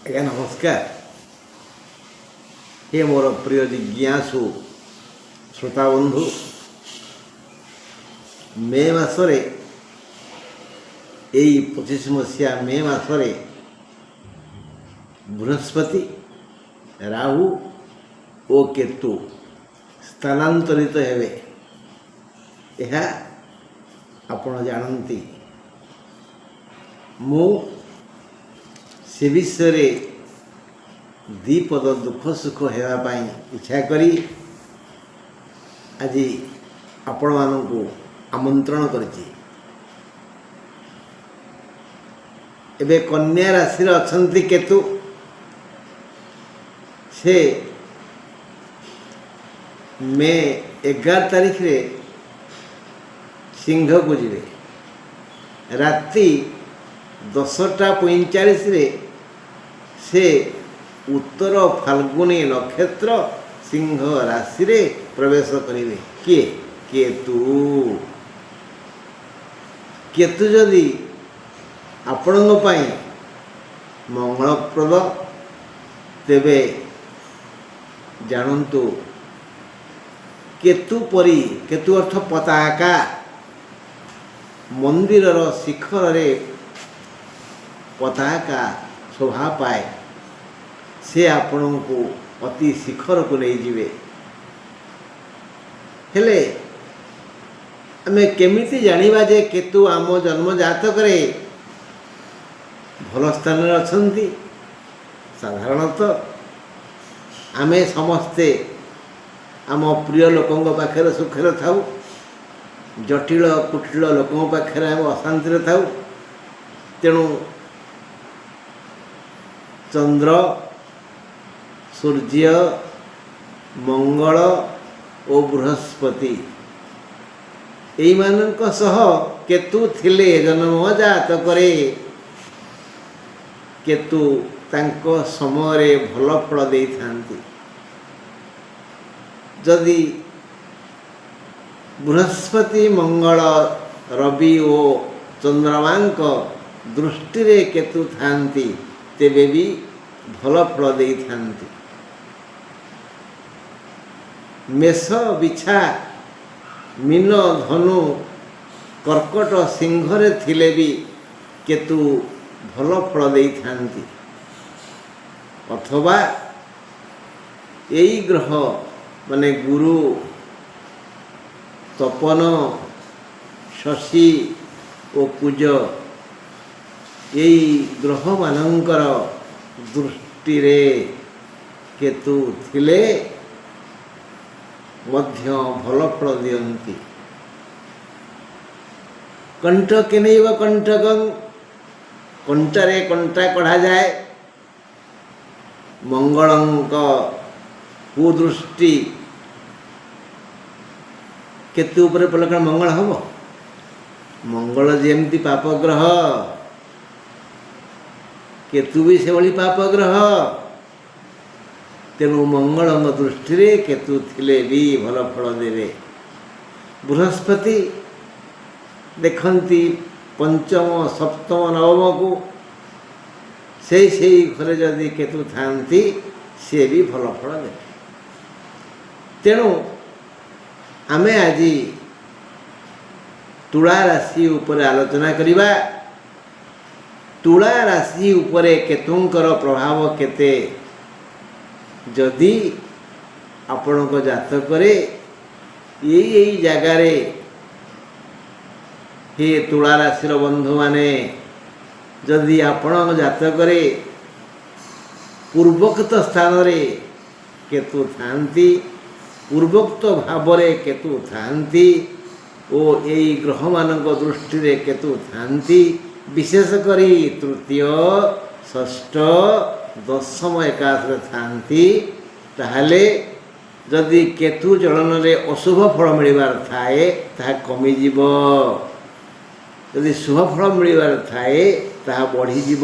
ଆଜ୍ଞା ନମସ୍କାର। ହେ ମୋର ପ୍ରିୟ ଜିଜ୍ଞାସୁ ଶ୍ରୋତାବନ୍ଧୁ, ମେ ମାସରେ ଏଇ 25 ମସିହା ମେ ମାସରେ ବୃହସ୍ପତି, ରାହୁ ଓ କେତୁ ସ୍ଥାନାନ୍ତରିତ ହେବେ। ଏହା ଆପଣ ଜାଣନ୍ତି। ମୁଁ ସେ ବିଷୟରେ ଦ୍ୱିପଦ ଦୁଃଖ ସୁଖ ହେବା ପାଇଁ ଇଚ୍ଛା କରି ଆଜି ଆପଣମାନଙ୍କୁ ଆମନ୍ତ୍ରଣ କରିଛି। ଏବେ କନ୍ୟା ରାଶିରେ ଅଛନ୍ତି କେତୁ। ସେ ମେ 11 ତାରିଖରେ ସିଂହକୁ ଯିବେ। ରାତି 10ଟା 45ରେ ସେ ଉତ୍ତର ଫାଲ୍ଗୁନୀ ନକ୍ଷତ୍ର ସିଂହ ରାଶିରେ ପ୍ରବେଶ କରିବେ। କିଏ? କେତୁ। କେତୁ ଯଦି ଆପଣଙ୍କ ପାଇଁ ମଙ୍ଗଳପ୍ରଦ, ତେବେ ଜାଣନ୍ତୁ କେତୁ ପରି, କେତୁ ଅର୍ଥ ପତାକା, ମନ୍ଦିରର ଶିଖରରେ ପତାକା ଶୋଭା ପାଏ। ସେ ଆପଣଙ୍କୁ ଅତି ଶିଖରକୁ ନେଇଯିବେ। ହେଲେ ଆମେ କେମିତି ଜାଣିବା ଯେ କେତୁ ଆମ ଜନ୍ମ ଜାତକରେ ଭଲ ସ୍ଥାନରେ ଅଛନ୍ତି? ସାଧାରଣତଃ ଆମେ ସମସ୍ତେ ଆମ ପ୍ରିୟ ଲୋକଙ୍କ ପାଖରେ ସୁଖରେ ଥାଉ, ଜଟିଳ କୁଟିଳ ଲୋକଙ୍କ ପାଖରେ ଆମେ ଅଶାନ୍ତିରେ ଥାଉ। ତେଣୁ ଚନ୍ଦ୍ର, ସୂର୍ଯ୍ୟ, ମଙ୍ଗଳ ଓ ବୃହସ୍ପତି ଏଇମାନଙ୍କ ସହ କେତୁ ଥିଲେ ଜନ୍ମ ଜାତକରେ କେତୁ ତାଙ୍କ ସମୟରେ ଭଲ ଫଳ ଦେଇଥାନ୍ତି। ଯଦି ବୃହସ୍ପତି, ମଙ୍ଗଳ, ରବି ଓ ଚନ୍ଦ୍ରମାଙ୍କ ଦୃଷ୍ଟିରେ କେତୁ ଥାନ୍ତି, ତେବେ ବି ଭଲ ଫଳ ଦେଇଥାନ୍ତି। ମେଷ, ବିଛା, ମୀନ, ଧନୁ, କର୍କଟ, ସିଂହରେ ଥିଲେ ବି କେତୁ ଭଲ ଫଳ ଦେଇଥାନ୍ତି। ଅଥବା ଏଇ ଗ୍ରହ ମାନେ ଗୁରୁ, ତପନ, ଶଶୀ ଓ କୁଜ ଏଇ ଗ୍ରହମାନଙ୍କର ଦୃଷ୍ଟିରେ କେତୁ ଥିଲେ ମଧ୍ୟ ଭଲ ଫଳ ଦିଅନ୍ତି। କଣ୍ଟକେନୈବ କଣ୍ଟକଂ, କଣ୍ଟାରେ କଣ୍ଟା କଢ଼ାଯାଏ। ମଙ୍ଗଳଙ୍କ କୁଦୃଷ୍ଟି କେତୁ ଉପରେ ପଡ଼ିଲେ କ'ଣ ମଙ୍ଗଳ ହେବ? ମଙ୍ଗଳ ଯେମିତି ପାପ ଗ୍ରହ, କେତୁ ବି ସେଭଳି ପାପ ଗ୍ରହ। ତେଣୁ ମଙ୍ଗଳଙ୍କ ଦୃଷ୍ଟିରେ କେତୁ ଥିଲେ ବି ଭଲ ଫଳ ଦେବେ। ବୃହସ୍ପତି ଦେଖନ୍ତି ପଞ୍ଚମ, ସପ୍ତମ, ନବମକୁ। ସେଇ ଘରେ ଯଦି କେତୁ ଥାନ୍ତି, ସିଏ ବି ଭଲ ଫଳ ଦେବେ। ତେଣୁ ଆମେ ଆଜି ତୁଳା ରାଶି ଉପରେ ଆଲୋଚନା କରିବା। ତୁଳା ରାଶି ଉପରେ କେତୁଙ୍କର ପ୍ରଭାବ କେତେ? ଯଦି ଆପଣଙ୍କ ଜାତକରେ ଏଇ ଜାଗାରେ, ହେ ତୁଳା ରାଶିର ବନ୍ଧୁମାନେ, ଯଦି ଆପଣଙ୍କ ଜାତକରେ ପୂର୍ବୋକ୍ତ ସ୍ଥାନରେ କେତୁ ଥାନ୍ତି, ପୂର୍ବୋକ୍ତ ଭାବରେ କେତୁ ଥାନ୍ତି ଓ ଏଇ ଗ୍ରହମାନଙ୍କ ଦୃଷ୍ଟିରେ କେତୁ ଥାନ୍ତି, ବିଶେଷ କରି ତୃତୀୟ, ଷଷ୍ଠ, ଦଶମ ଏକାଦଶରେ ଥାନ୍ତି, ତାହେଲେ ଯଦି କେତୁ ଚଳନରେ ଅଶୁଭ ଫଳ ମିଳିବାର ଥାଏ, ତାହା କମିଯିବ। ଯଦି ଶୁଭ ଫଳ ମିଳିବାର ଥାଏ, ତାହା ବଢ଼ିଯିବ।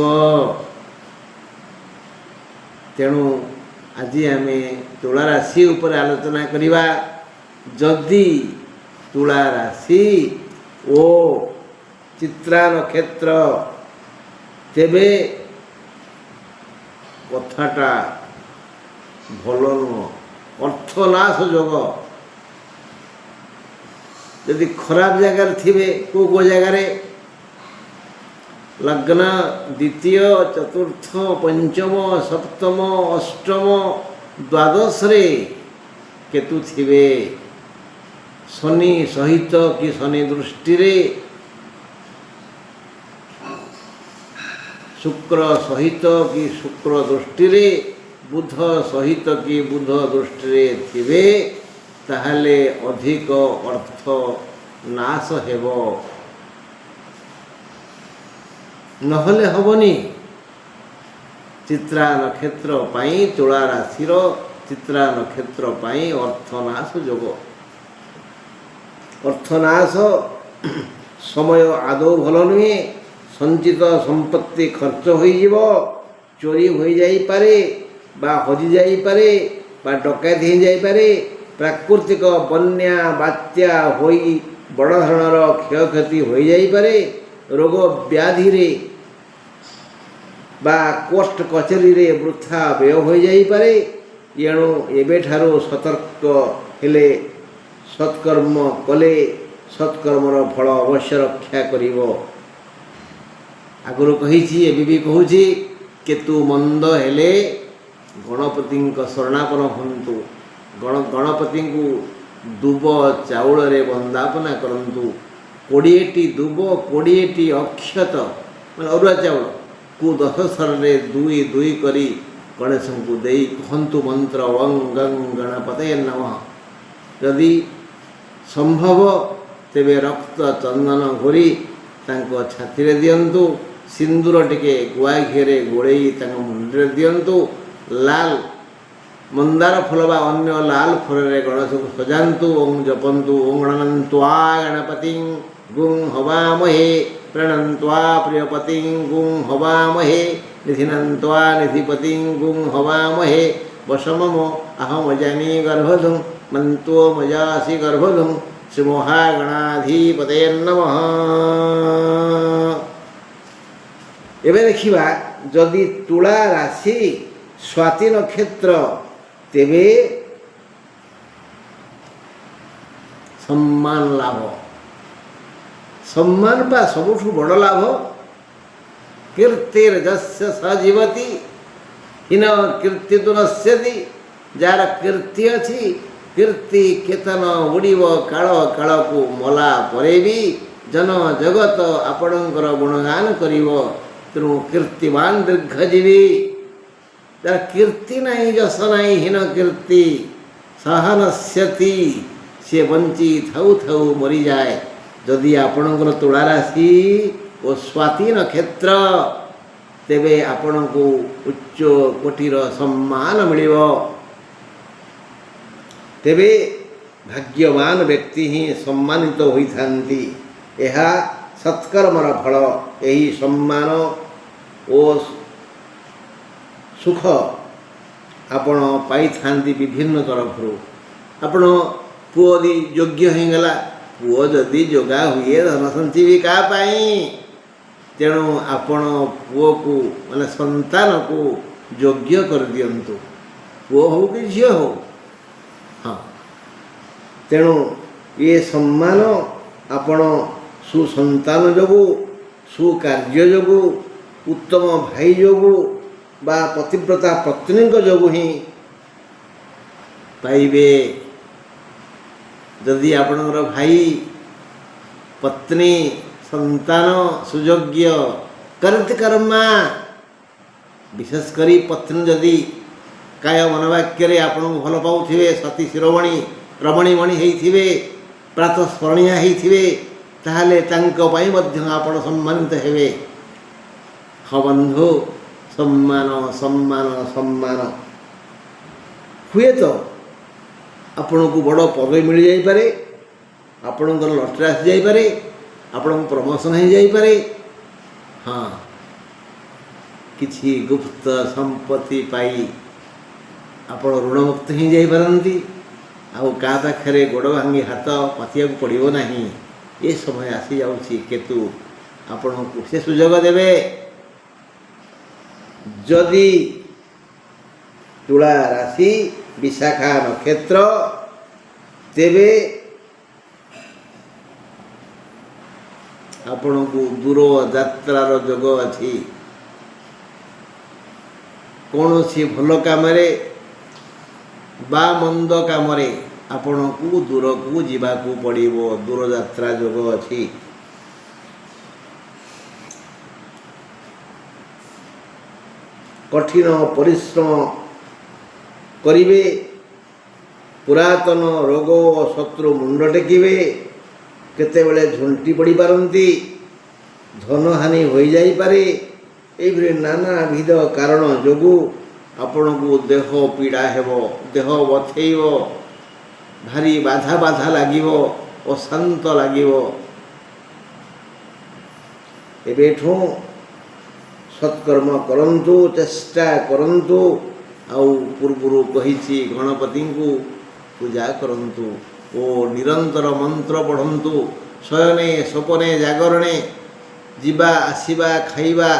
ତେଣୁ ଆଜି ଆମେ ତୁଳା ରାଶି ଉପରେ ଆଲୋଚନା କରିବା। ଯଦି ତୁଳା ରାଶି ଓ ଚିତ୍ରା ନକ୍ଷତ୍ର, ତେବେ କଥାଟା ଭଲ ନୁହଁ। ଅର୍ଥନାଶ ଯୋଗ ଯଦି ଖରାପ ଜାଗାରେ ଥିବେ, କେଉଁ ଜାଗାରେ ଲଗ୍ନ ଦ୍ୱିତୀୟ ଚତୁର୍ଥ ପଞ୍ଚମ ସପ୍ତମ ଅଷ୍ଟମ ଦ୍ୱାଦଶରେ କେତୁ ଥିବେ, ଶନି ସହିତ କି ଶନି ଦୃଷ୍ଟିରେ, ଶୁକ୍ର ସହିତ କି ଶୁକ୍ର ଦୃଷ୍ଟିରେ, ବୁଧ ସହିତ କି ବୁଧ ଦୃଷ୍ଟିରେ ଥିବେ, ତାହେଲେ ଅଧିକ ଅର୍ଥ ନାଶ ହେବ, ନହେଲେ ହେବନି। ଚିତ୍ରା ନକ୍ଷତ୍ର ପାଇଁ, ତୁଳା ରାଶିର ଚିତ୍ରା ନକ୍ଷତ୍ର ପାଇଁ ଅର୍ଥନାଶ ଯୋଗ। ଅର୍ଥନାଶ ସମୟ ଆଦୌ ଭଲ ନୁହେଁ। ସଞ୍ଚିତ ସମ୍ପତ୍ତି ଖର୍ଚ୍ଚ ହୋଇଯିବ, ଚୋରି ହୋଇଯାଇପାରେ ବା ହଜିଯାଇପାରେ ବା ଡକାୟତ ହୋଇଯାଇପାରେ, ପ୍ରାକୃତିକ ବନ୍ୟା ବାତ୍ୟା ହୋଇ ବଡ଼ ଧରଣର କ୍ଷୟକ୍ଷତି ହୋଇଯାଇପାରେ, ରୋଗ ବ୍ୟାଧିରେ ବା କୋର୍ଟ କଚେରୀରେ ବୃଥା ବ୍ୟୟ ହୋଇଯାଇପାରେ। ଏଣୁ ଏବେଠାରୁ ସତର୍କ ହେଲେ, ସତ୍କର୍ମ କଲେ ସତ୍କର୍ମର ଫଳ ଅବଶ୍ୟ ରକ୍ଷା କରିବ। ଆଗରୁ କହିଛି, ଏବେ ବି କହୁଛି, କେତୁ ମନ୍ଦ ହେଲେ ଗଣପତିଙ୍କ ଶରଣାପନ୍ନ ହୁଅନ୍ତୁ। ଗଣପତିଙ୍କୁ ଦୁବ ଚାଉଳରେ ବନ୍ଦାପନା କରନ୍ତୁ। 20ଟି ଦୁବ, 20ଟି ଅକ୍ଷତ ମାନେ ଅରୁଆ ଚାଉଳକୁ 10 ଥରରେ 2 2 କରି ଗଣେଶଙ୍କୁ ଦେଇ କୁହନ୍ତୁ ମନ୍ତ୍ର ଓଂ ଗଂ ଗଣପତये ନମଃ। ଯଦି ସମ୍ଭବ ତେବେ ରକ୍ତ ଚନ୍ଦନ ଘୋରି ତାଙ୍କ ଛାତିରେ ଦିଅନ୍ତୁ। ସିନ୍ଦୁର ଟିକେ ଗୁଆ ଘିଅରେ ଗୋଳେଇ ତାଙ୍କ ମୁଣ୍ଡରେ ଦିଅନ୍ତୁ। ଲାଲ ମନ୍ଦାର ଫୁଲ ବା ଅନ୍ୟ ଲାଲ ଫୁଲରେ ଗଣେଶଙ୍କୁ ସଜାନ୍ତୁ। ଓಂ ଜପନ୍ତୁ ଓಂ ଗଣନନ୍ତ୍ୱା ଗଣପତିଂ ଗୁଂ ହବାମହେ ପ୍रणन्त्वा प्रियपतिं गुं हवामहे निधिनन्त्वा निधिपतिं गुं हवामहे वशममो अहमजामि गर्भधुं मन्त्वो मजासि गर्भधुं श्रीमहागणाधिपतये नमः। ଏବେ ଦେଖିବା, ଯଦି ତୁଳା ରାଶି ସ୍ୱାତି ନକ୍ଷତ୍ର, ତେବେ ସମ୍ମାନ ଲାଭ। ସମ୍ମାନ ବା ସବୁଠୁ ବଡ଼ ଲାଭ। କୀର୍ତ୍ତିର୍ ଯସ୍ୟ ସ ଜୀବତି ହୀନ କୀର୍ତ୍ତି ତୁ ନଶ୍ୟତି। ଯାହାର କୀର୍ତ୍ତି ଅଛି, କୀର୍ତ୍ତି କେତନ ଉଡ଼ିବ କାଳ କାଳକୁ, ମଲା ପରେ ବି ଜନ ଜଗତ ଆପଣଙ୍କର ଗୁଣଗାନ କରିବ। ତେଣୁ କୀର୍ତ୍ତିବାନ ଦୀର୍ଘଜୀବୀ। ଯାହାର କୀର୍ତ୍ତି ନାହିଁ, ଯଶ ନାହିଁ, ହୀନ କୀର୍ତ୍ତି ସହନଶ୍ୟତି, ସିଏ ବଞ୍ଚି ଥାଉ ଥାଉ ମରିଯାଏ। ଯଦି ଆପଣଙ୍କର ତୁଳା ରାଶି ଓ ସ୍ୱାତି ନକ୍ଷତ୍ର, ତେବେ ଆପଣଙ୍କୁ ଉଚ୍ଚ କୋଟିର ସମ୍ମାନ ମିଳିବ। ତେବେ ଭାଗ୍ୟବାନ ବ୍ୟକ୍ତି ହିଁ ସମ୍ମାନିତ ହୋଇଥାନ୍ତି। ଏହା ସତ୍କର୍ମର ଫଳ। ଏହି ସମ୍ମାନ ଓ ସୁଖ ଆପଣ ପାଇଥାନ୍ତି ବିଭିନ୍ନ ତରଫରୁ। ଆପଣ ପୁଅ ଯଦି ଯୋଗ୍ୟ ହୋଇଗଲା, ପୁଅ ଯଦି ଯୋଗା ହୁଏ ଧନ ସଞ୍ଚିବି କାହା ପାଇଁ? ତେଣୁ ଆପଣ ପୁଅକୁ ମାନେ ସନ୍ତାନକୁ ଯୋଗ୍ୟ କରିଦିଅନ୍ତୁ, ପୁଅ ହେଉ କି ଝିଅ ହେଉ। ହଁ, ତେଣୁ ଏ ସମ୍ମାନ ଆପଣ ସୁସନ୍ତାନ ଯୋଗୁଁ, ସୁକାର୍ଯ୍ୟ ଯୋଗୁଁ, ଉତ୍ତମ ଭାଇ ଯୋଗୁଁ ବା ପତିବ୍ରତା ପତ୍ନୀଙ୍କ ଯୋଗୁଁ ହିଁ ପାଇବେ। ଯଦି ଆପଣଙ୍କର ଭାଇ, ପତ୍ନୀ, ସନ୍ତାନ ସୁଯୋଗ୍ୟ କର୍ତ୍ତକର୍ମା, ବିଶେଷ କରି ପତ୍ନୀ ଯଦି କାୟ ମନବାକ୍ୟରେ ଆପଣଙ୍କୁ ଭଲ ପାଉଥିବେ, ସତୀ ଶିରୋମଣି ରମଣୀମଣି ହେଇଥିବେ, ପ୍ରାତଃସ୍ମରଣୀୟା ହେଇଥିବେ, ତାହେଲେ ତାଙ୍କ ପାଇଁ ମଧ୍ୟ ଆପଣ ସମ୍ମାନିତ ହେବେ। ହଁ ବନ୍ଧୁ, ସମ୍ମାନ ସମ୍ମାନ ସମ୍ମାନ। ହୁଏତ ଆପଣଙ୍କୁ ବଡ଼ ପଦବୀ ମିଳିଯାଇପାରେ, ଆପଣଙ୍କର ଲଟେରୀ ଆସିଯାଇପାରେ, ଆପଣଙ୍କୁ ପ୍ରମୋସନ୍ ହୋଇଯାଇପାରେ। ହଁ, କିଛି ଗୁପ୍ତ ସମ୍ପତ୍ତି ପାଇ ଆପଣ ଋଣମୁକ୍ତ ହୋଇଯାଇପାରନ୍ତି। ଆଉ କାହା ପାଖରେ ଗୋଡ଼ ଭାଙ୍ଗି ହାତ ପାତିବାକୁ ପଡ଼ିବ ନାହିଁ। ଏ ସମୟ ଆସିଯାଉଛି, କେତୁ ଆପଣଙ୍କୁ ସେ ସୁଯୋଗ ଦେବେ। ଯଦି ତୁଳା ରାଶି ବିଶାଖା ନକ୍ଷତ୍ର, ତେବେ ଆପଣଙ୍କୁ ଦୂର ଯାତ୍ରାର ଯୋଗ ଅଛି। କୌଣସି ଭଲ କାମରେ ବା ମନ୍ଦ କାମରେ ଆପଣଙ୍କୁ ଦୂରକୁ ଯିବାକୁ ପଡ଼ିବ, ଦୂରଯାତ୍ରା ଯୋଗ ଅଛି। କଠିନ ପରିଶ୍ରମ କରିବେ, ପୁରାତନ ରୋଗ ଓ ଶତ୍ରୁ ମୁଣ୍ଡ ଟେକିବେ, କେତେବେଳେ ଝୁଣ୍ଟି ପଡ଼ିପାରନ୍ତି, ଧନହାନି ହୋଇଯାଇପାରେ। ଏହିଭଳି ନାନାବିଧ କାରଣ ଯୋଗୁଁ ଆପଣଙ୍କୁ ଦେହ ପୀଡ଼ା ହେବ, ଦେହ ବଥେଇବ, ଭାରି ବାଧା ବାଧା ଲାଗିବ, ଅଶାନ୍ତ ଲାଗିବ। ଏବେଠୁ ସତ୍କର୍ମ କରନ୍ତୁ, ଚେଷ୍ଟା କରନ୍ତୁ। ଆଉ ପୂର୍ବରୁ କହିଛି ଗଣପତିଙ୍କୁ ପୂଜା କରନ୍ତୁ ଓ ନିରନ୍ତର ମନ୍ତ୍ର ପଢ଼ନ୍ତୁ। ଶୟନେ ସ୍ୱପନେ ଜାଗରଣେ, ଯିବା ଆସିବା ଖାଇବା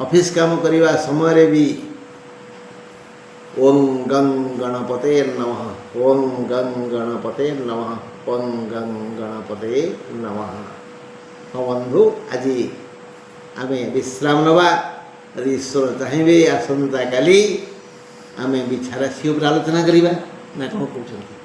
ଅଫିସ୍ କାମ କରିବା ସମୟରେ ବି ଓಂ ଗଂ ଗଣପତେ ନମଃ, ଓଂ ଗଂ ଗଣପତେ ନମଃ, ଓଂ ଗଂ ଗଣପତେ ନମଃ। ହଁ ବନ୍ଧୁ, ଆଜି ଆମେ ବିଶ୍ରାମ ନେବା। ଯଦି ଈଶ୍ୱର ଚାହିଁବେ ଆସନ୍ତାକାଲି ଆମେ ବିଛାରାଶି ଉପରେ ଆଲୋଚନା କରିବା, ନା କ'ଣ କହୁଛନ୍ତି?